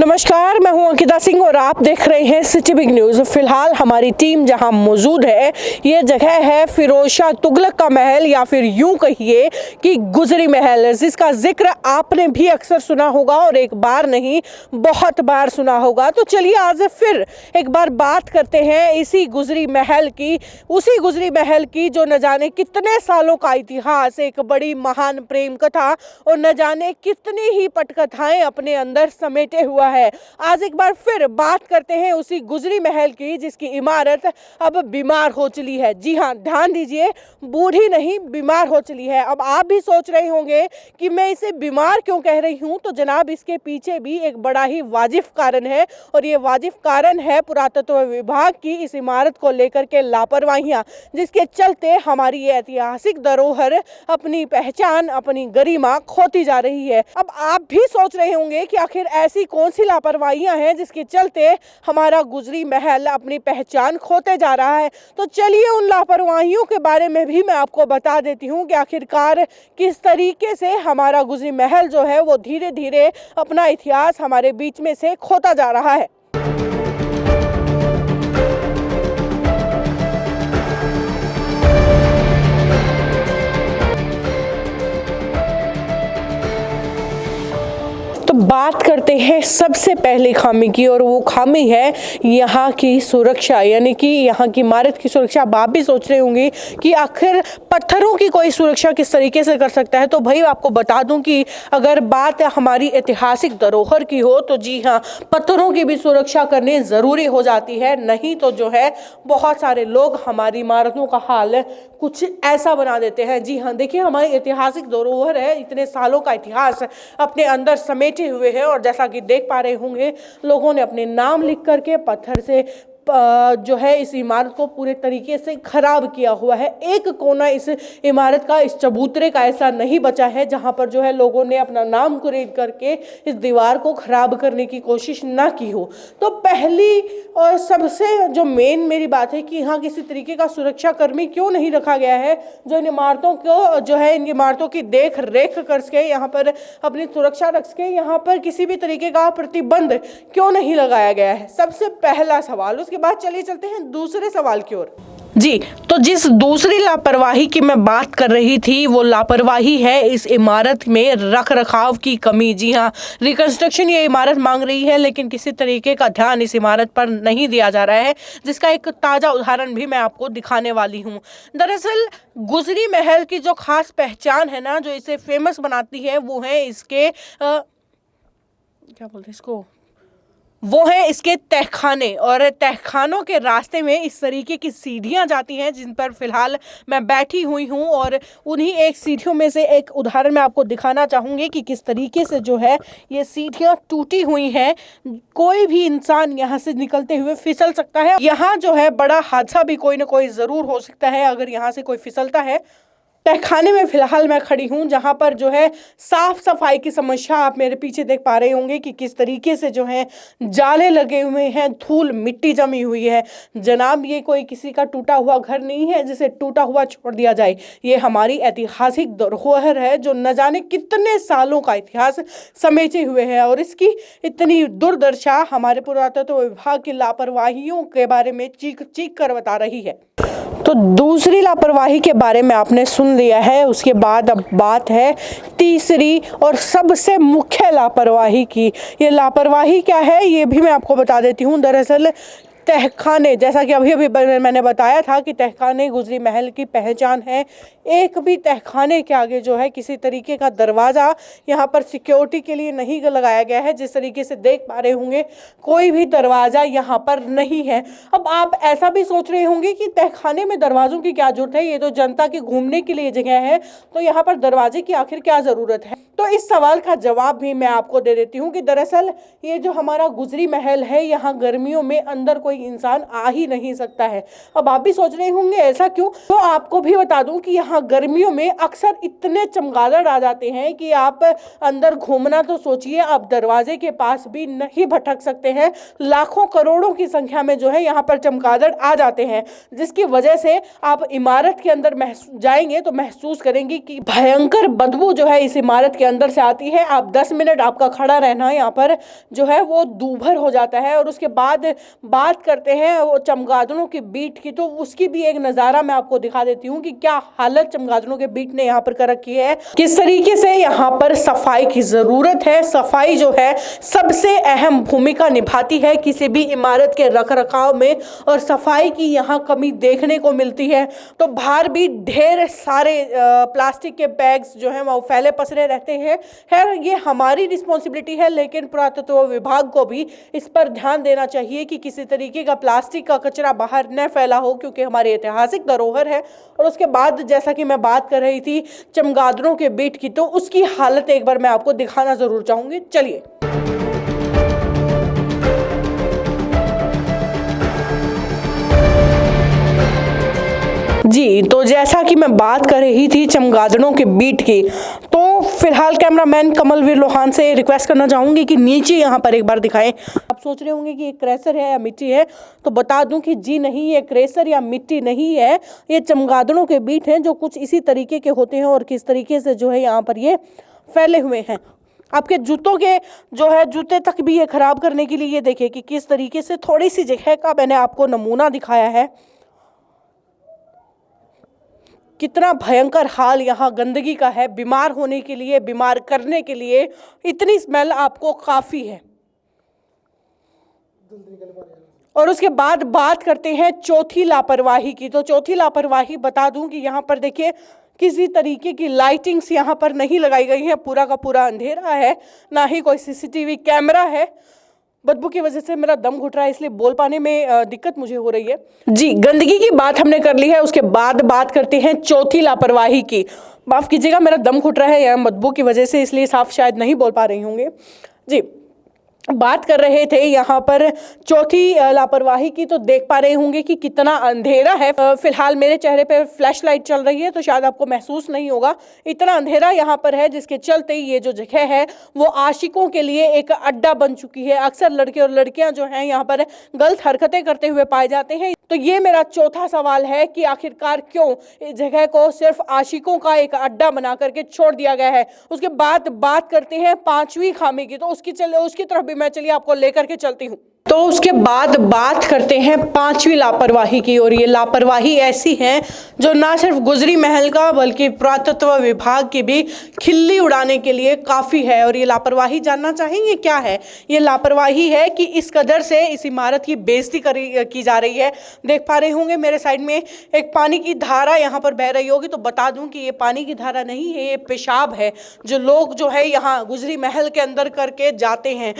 नमस्कार, मैं हूं अंकिता सिंह और आप देख रहे हैं सिटी बिग न्यूज। फिलहाल हमारी टीम जहां मौजूद है, ये जगह है फिरोज शाह तुगलक का महल या फिर यूं कहिए कि गुजरी महल, जिसका जिक्र आपने भी अक्सर सुना होगा और एक बार नहीं बहुत बार सुना होगा। तो चलिए आज फिर एक बार बात करते हैं इसी गुजरी महल की, उसी गुजरी महल की जो न जाने कितने सालों का इतिहास, एक बड़ी महान प्रेम कथा और न जाने कितनी ही पटकथाएं अपने अंदर समेटे हुआ है। आज एक बार फिर बात करते हैं उसी गुजरी महल की, जिसकी इमारत अब बीमार हो चली है। जी हाँ, ध्यान दीजिए, बूढ़ी नहीं बीमार हो चली है। अब आप भी सोच रहे होंगे कि मैं इसे बीमार क्यों कह रही हूँ, तो जनाब इसके पीछे भी एक बड़ा ही वाजिब कारण है और ये वाजिब कारण है पुरातत्व विभाग की इस इमारत को लेकर के लापरवाहियाँ, जिसके चलते हमारी ये ऐतिहासिक धरोहर अपनी पहचान, अपनी गरिमा खोती जा रही है। अब आप भी सोच रहे होंगे कि आखिर ऐसी कौन सी लापरवाहियां हैं जिसके चलते हमारा गुजरी महल अपनी पहचान खोते जा रहा है। तो चलिए उन लापरवाहियों के बारे में भी मैं आपको बता देती हूँ कि आखिरकार किस तरीके से हमारा गुजरी महल जो है वो धीरे धीरे अपना इतिहास हमारे बीच में से खोता जा रहा है। तो बात करते हैं सबसे पहले खामी की, और वो खामी है यहाँ की सुरक्षा, यानी कि यहाँ की इमारत की सुरक्षा। अब आप भी सोच रहे होंगे कि आखिर पत्थरों की कोई सुरक्षा किस तरीके से कर सकता है। तो भाई आपको बता दूं कि अगर बात हमारी ऐतिहासिक धरोहर की हो तो जी हाँ, पत्थरों की भी सुरक्षा करनी ज़रूरी हो जाती है। नहीं तो जो है बहुत सारे लोग हमारी इमारतों का हाल कुछ ऐसा बना देते हैं। जी हाँ, देखिए हमारी ऐतिहासिक धरोहर है, इतने सालों का इतिहास अपने अंदर समेटे हुए है और जैसा कि देख पा रहे होंगे लोगों ने अपने नाम लिख करके पत्थर से जो है इस इमारत को पूरे तरीके से खराब किया हुआ है। एक कोना इस इमारत का, इस चबूतरे का ऐसा नहीं बचा है जहां पर जो है लोगों ने अपना नाम कुरेद करके इस दीवार को खराब करने की कोशिश ना की हो। तो पहली और सबसे जो मेन मेरी बात है कि यहाँ किसी तरीके का सुरक्षा कर्मी क्यों नहीं रखा गया है जो इन इमारतों को जो है इन इमारतों की देख रेख कर सके, यहाँ पर अपनी सुरक्षा रख सके। यहाँ पर किसी भी तरीके का प्रतिबंध क्यों नहीं लगाया गया है, सबसे पहला सवाल। उसके बाद चलिए चलते हैं दूसरे सवाल की ओर। जी, तो जिस दूसरी लापरवाही की मैं बात कर रही थी वो लापरवाही है इस इमारत में रख रखाव की कमी। जी हाँ, रिकंस्ट्रक्शन ये इमारत मांग रही है लेकिन किसी तरीके का ध्यान इस इमारत पर नहीं दिया जा रहा है, जिसका एक ताज़ा उदाहरण भी मैं आपको दिखाने वाली हूँ। दरअसल गुजरी महल की जो खास पहचान है ना, जो इसे फेमस बनाती है, वो है इसके क्या बोलते हैं इसको, वो है इसके तहखाने। और तहखानों के रास्ते में इस तरीके की सीढ़ियां जाती हैं जिन पर फिलहाल मैं बैठी हुई हूं, और उन्हीं एक सीढ़ियों में से एक उदाहरण मैं आपको दिखाना चाहूँगी कि किस तरीके से जो है ये सीढ़ियां टूटी हुई हैं। कोई भी इंसान यहाँ से निकलते हुए फिसल सकता है। यहाँ जो है बड़ा हादसा भी कोई ना कोई ज़रूर हो सकता है अगर यहाँ से कोई फिसलता है। तहखाने में फिलहाल मैं खड़ी हूँ जहाँ पर जो है साफ सफाई की समस्या, आप मेरे पीछे देख पा रहे होंगे कि किस तरीके से जो है जाले लगे हुए हैं, धूल मिट्टी जमी हुई है। जनाब ये कोई किसी का टूटा हुआ घर नहीं है जिसे टूटा हुआ छोड़ दिया जाए। ये हमारी ऐतिहासिक धरोहर है जो न जाने कितने सालों का इतिहास समेटे हुए है, और इसकी इतनी दुर्दशा हमारे पुरातत्व विभाग की लापरवाहियों के बारे में चीख चीख कर बता रही है। तो दूसरी लापरवाही के बारे में आपने सुन लिया है, उसके बाद अब बात है तीसरी और सबसे मुख्य लापरवाही की। ये लापरवाही क्या है ये भी मैं आपको बता देती हूँ। दरअसल तहखाने, जैसा कि अभी अभी मैंने बताया था कि तहखाने गुजरी महल की पहचान है। एक भी तहखाने के आगे जो है किसी तरीके का दरवाज़ा यहाँ पर सिक्योरिटी के लिए नहीं लगाया गया है। जिस तरीके से देख पा रहे होंगे कोई भी दरवाज़ा यहाँ पर नहीं है। अब आप ऐसा भी सोच रहे होंगे कि तहखाने में दरवाज़ों की क्या ज़रूरत है, ये तो जनता के घूमने के लिए जगह है, तो यहाँ पर दरवाजे की आखिर क्या ज़रूरत है। तो इस सवाल का जवाब भी मैं आपको दे देती हूँ कि दरअसल ये जो हमारा गुजरी महल है, यहाँ गर्मियों में अंदर कोई इंसान आ ही नहीं सकता है। अब आप भी सोच रहे होंगे ऐसा क्यों, तो आपको भी बता दूं कि यहाँ गर्मियों में अक्सर इतने चमगादड़ आ जाते हैं कि आप अंदर घूमना तो सोचिए, आप दरवाजे के पास भी नहीं भटक सकते हैं। लाखों करोड़ों की संख्या में जो है यहाँ पर चमगादड़ आ जाते हैं, जिसकी वजह से आप इमारत के अंदर जाएंगे तो महसूस करेंगे कि भयंकर बदबू जो है इस इमारत के अंदर से आती है। आप 10 मिनट आपका खड़ा रहना यहाँ पर जो है वो दूभर हो जाता है। और उसके बाद बात करते हैं वो चमगादड़ों की बीट की, तो उसकी भी एक नज़ारा मैं आपको दिखा देती हूँ कि क्या हालत चमगादड़ों के बीट ने यहाँ पर कर रखी है, किस तरीके से यहाँ पर सफाई की ज़रूरत है। सफाई जो है सबसे अहम भूमिका निभाती है किसी भी इमारत के रखरखाव में, और सफाई की यहाँ कमी देखने को मिलती है। तो बाहर भी ढेर सारे प्लास्टिक के बैग्स जो हैं वो फैले पसरे रहते हैं। खैर ये हमारी रिस्पॉन्सिबिलिटी है, लेकिन पुरातत्व विभाग को भी इस पर ध्यान देना चाहिए कि किसी तरीके का प्लास्टिक का कचरा बाहर न फैला हो, क्योंकि हमारी ऐतिहासिक धरोहर है। और उसके बाद जैसा कि मैं बात कर रही थी चमगादड़ों के बीट की, तो उसकी हालत एक बार मैं आपको दिखाना ज़रूर चाहूँगी। चलिए। जी, तो जैसा कि मैं बात कर रही थी चमगादड़ों के बीट की, तो फिलहाल कैमरामैन कमलवीर लोहान से रिक्वेस्ट करना चाहूँगी कि नीचे यहाँ पर एक बार दिखाएं। आप सोच रहे होंगे कि ये क्रेशर है या मिट्टी है, तो बता दूं कि जी नहीं, ये क्रेशर या मिट्टी नहीं है, ये चमगादड़ों के बीट हैं जो कुछ इसी तरीके के होते हैं और किस तरीके से जो है यहाँ पर ये फैले हुए हैं। आपके जूतों के जो है जूते तक भी ये ख़राब करने के लिए ये देखिए कि किस तरीके से थोड़ी सी जगह का मैंने आपको नमूना दिखाया है। कितना भयंकर हाल यहाँ गंदगी का है। बीमार होने के लिए, बीमार करने के लिए इतनी स्मेल आपको काफ़ी है। और उसके बाद बात करते हैं चौथी लापरवाही की। तो चौथी लापरवाही बता दूं कि यहाँ पर देखिए किसी तरीके की लाइटिंग्स यहाँ पर नहीं लगाई गई है, पूरा का पूरा अंधेरा है, ना ही कोई सीसीटीवी कैमरा है। बदबू की वजह से मेरा दम घुट रहा है, इसलिए बोल पाने में दिक्कत मुझे हो रही है। जी, गंदगी की बात हमने कर ली है, उसके बाद बात करते हैं चौथी लापरवाही की। माफ़ कीजिएगा, मेरा दम घुट रहा है या बदबू की वजह से, इसलिए साफ शायद नहीं बोल पा रही होंगे। जी, बात कर रहे थे यहाँ पर चौथी लापरवाही की, तो देख पा रहे होंगे कि कितना अंधेरा है। फिलहाल मेरे चेहरे पर फ्लैश लाइट चल रही है तो शायद आपको महसूस नहीं होगा, इतना अंधेरा यहाँ पर है, जिसके चलते ये जो जगह है वो आशिकों के लिए एक अड्डा बन चुकी है। अक्सर लड़के और लड़कियां जो हैं यहाँ पर गलत हरकतें करते हुए पाए जाते हैं। तो ये मेरा चौथा सवाल है कि आखिरकार क्यों इस जगह को सिर्फ आशिकों का एक अड्डा बना करके छोड़ दिया गया है। उसके बाद बात करते हैं पांचवी खामी की, तो उसकी तरफ भी मैं चलिए आपको लेकर के चलती हूँ। तो उसके बाद बात करते हैं पांचवी लापरवाही की, और ये लापरवाही ऐसी है जो ना सिर्फ गुजरी महल का बल्कि पुरातत्व विभाग की भी खिल्ली उड़ाने के लिए काफ़ी है। और ये लापरवाही जानना चाहेंगे क्या है? ये लापरवाही है कि इस कदर से इस इमारत की बेइज्जती की जा रही है। देख पा रहे होंगे मेरे साइड में एक पानी की धारा यहाँ पर बह रही होगी, तो बता दूं कि ये पानी की धारा नहीं है, ये पेशाब है जो लोग जो है यहाँ गुजरी महल के अंदर करके जाते हैं।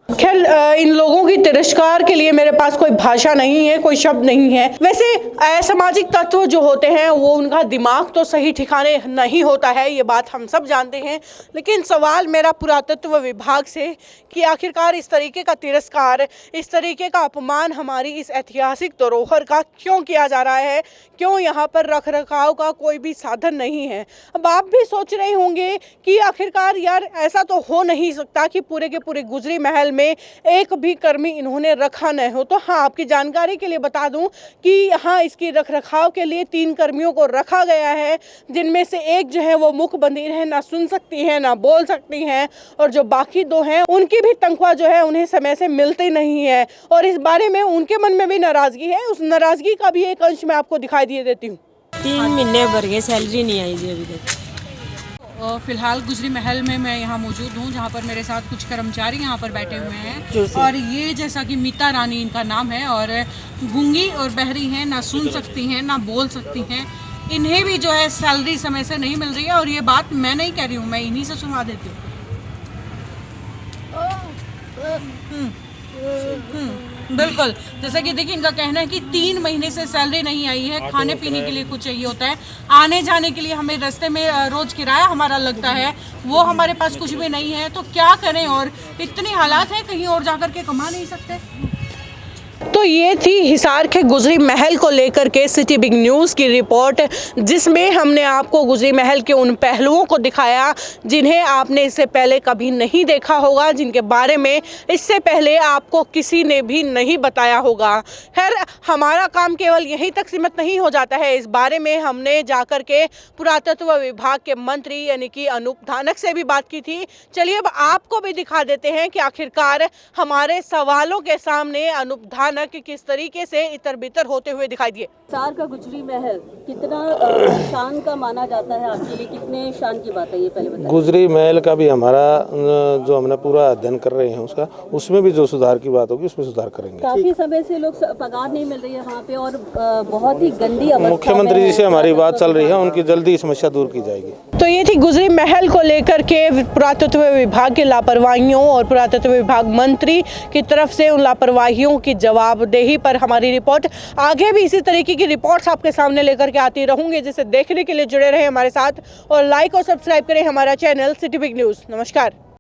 खैर इन लोगों की तिरस्कार के लिए मेरे पास कोई भाषा नहीं है, कोई शब्द नहीं है। वैसे असामाजिक तत्व जो होते हैं वो उनका दिमाग तो सही ठिकाने नहीं होता है, ये बात हम सब जानते हैं। लेकिन सवाल मेरा पुरातत्व विभाग से कि आखिरकार इस तरीके का तिरस्कार, इस तरीके का अपमान हमारी इस ऐतिहासिक धरोहर का क्यों किया जा रहा है? क्यों यहाँ पर रख रखाव का कोई भी साधन नहीं है? अब आप भी सोच रहे होंगे कि आखिरकार यार ऐसा तो हो नहीं सकता कि पूरे के पूरे गुजरी महल में एक भी कर्मी इन्होंने रखा न हो। तो हाँ, आपकी जानकारी के लिए बता दूं कि यहाँ इसकी रखरखाव के लिए 3 कर्मियों को रखा गया है, जिनमें से एक जो है वो मुख बधिर है, ना सुन सकती हैं ना बोल सकती हैं, और जो बाकी 2 हैं उनकी भी तनख्वाह जो है उन्हें समय से मिलती नहीं है। और इस बारे में उनके मन में भी नाराजगी है, उस नाराजगी का भी एक अंश मैं आपको दिखाई दिए देती हूँ। 3 महीने भर गए, सैलरी नहीं आई जी अभी तक। फ़िलहाल गुजरी महल में मैं यहाँ मौजूद हूँ, जहाँ पर मेरे साथ कुछ कर्मचारी यहाँ पर बैठे हुए हैं। और ये जैसा कि मीता रानी इनका नाम है, और गूंगी और बहरी हैं, ना सुन सकती हैं ना बोल सकती हैं। इन्हें भी जो है सैलरी समय से नहीं मिल रही है। और ये बात मैं नहीं कह रही हूँ, मैं इन्हीं से सुनवा देती हूँ। बिल्कुल, जैसा कि देखिए इनका कहना है कि 3 महीने से सैलरी नहीं आई है, खाने पीने के लिए कुछ चाहिए होता है, आने जाने के लिए हमें रास्ते में रोज किराया हमारा लगता है, वो हमारे पास कुछ भी नहीं है। तो क्या करें? और इतनी हालात हैं, कहीं और जाकर के कमा नहीं सकते। तो ये थी हिसार के गुजरी महल को लेकर के सिटी बिग न्यूज़ की रिपोर्ट, जिसमें हमने आपको गुजरी महल के उन पहलुओं को दिखाया जिन्हें आपने इससे पहले कभी नहीं देखा होगा, जिनके बारे में इससे पहले आपको किसी ने भी नहीं बताया होगा। खैर, हमारा काम केवल यहीं तक सीमित नहीं हो जाता है। इस बारे में हमने जाकर के पुरातत्व विभाग के मंत्री यानी कि अनूप धानक से भी बात की थी। चलिए अब आपको भी दिखा देते हैं कि आखिरकार हमारे सवालों के सामने अनूप धानक किस तरीके से इतर बितर होते हुए दिखाई दिए। हिसार का गुजरी महल कितना शान का माना जाता है आपके लिए, कितने शान की बात है ये पहले बताइए। गुजरी महल का भी हमारा जो हमने पूरा अध्ययन कर रहे हैं उसमें भी जो सुधार की बात होगी उसमें सुधार करेंगे। काफी समय से लोग पगार नहीं मिल रही है वहाँ पे और बहुत ही गंदी अवस्था। मुख्यमंत्री जी से हमारी बात चल रही है, उनकी जल्दी समस्या दूर की जाएगी। तो ये थी गुजरी महल को लेकर के पुरातत्व विभाग की लापरवाहियों और पुरातत्व विभाग मंत्री की तरफ से उन लापरवाहियों की जवाबदेही पर हमारी रिपोर्ट। आगे भी इसी तरीके की रिपोर्ट्स आपके सामने लेकर के आती रहूंगी, जिसे देखने के लिए जुड़े रहे हमारे साथ और लाइक और सब्सक्राइब करें हमारा चैनल सिटी बिग न्यूज़। नमस्कार।